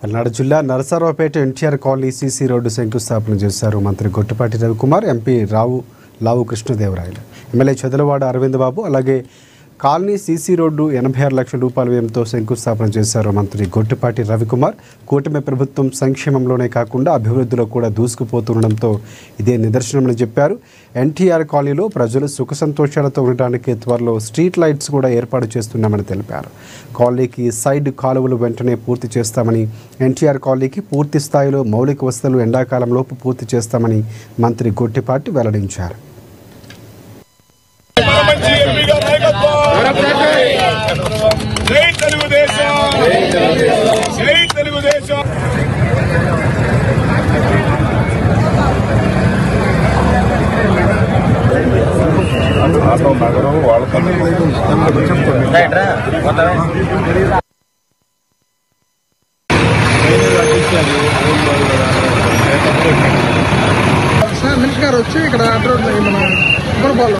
పల్నాడు జిల్లా Narasaraopet NTR colony CC road శంకుస్థాపన చేశారు మంత్రి గొట్టిపాటి రవికుమార్, ఎంపీ లావు కృష్ణదేవరాయలు, ఎమ్మెల్యే చదలవాడ అరవింద్ బాబు. అలాగే కాలనీ సీసీ రోడ్డు 86 లక్షల రూపాయల వ్యయంతో శంకుస్థాపన చేశారు మంత్రి గొట్టిపాటి రవికుమార్. కూటమి ప్రభుత్వం సంక్షేమంలోనే కాకుండా అభివృద్ధిలో కూడా దూసుకుపోతుండడంతో ఇదే నిదర్శనమని చెప్పారు. ఎన్టీఆర్ కాలనీలో ప్రజలు సుఖ సంతోషాలతో ఉండడానికి త్వరలో స్ట్రీట్ లైట్స్ కూడా ఏర్పాటు చేస్తున్నామని తెలిపారు. కాలనీకి సైడ్ కాలువలు వెంటనే పూర్తి చేస్తామని, ఎన్టీఆర్ కాలనీకి పూర్తి స్థాయిలో మౌలిక వసతులు ఎండాకాలంలోపు పూర్తి చేస్తామని మంత్రి గొట్టిపాటి వెల్లడించారు. నగరం వాళ్ళతో మినిస్టర్ గారు వచ్చి ఇక్కడ